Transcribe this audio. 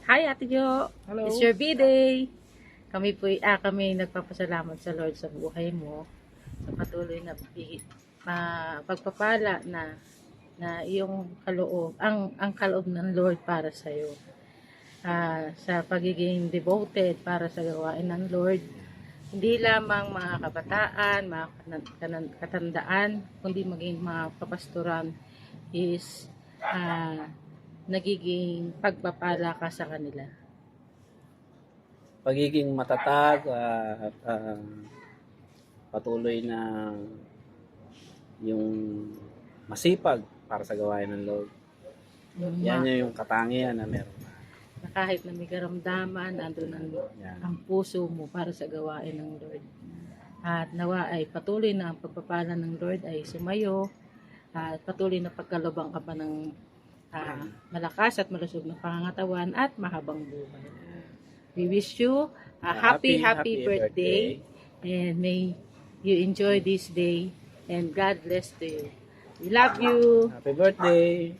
Hi, Ate Jo. Hello. It's your B-Day. Kami nagpapasalamat sa Lord sa buhay mo, sa patuloy na pagpapala na iyong kaloob, ang kaloob ng Lord para sa iyo. Sa pagiging devoted para sa gawain ng Lord, hindi lamang mga kabataan, mga katandaan, kundi maging mga kapastoran is nagiging pagpapala ka sa kanila. Pagiging matatag at patuloy na yung masipag para sa gawain ng Lord. Yan yung katangian na meron na. Na kahit na may karamdaman, andun ang puso mo para sa gawain ng Lord. At nawa ay patuloy na ang pagpapala ng Lord ay sumayo at patuloy na pagkalubang ka pa ng malakas at malusog na pangangatawan at mahabang buhay. We wish you a happy birthday and may you enjoy this day and God bless to you. We love you. Happy birthday!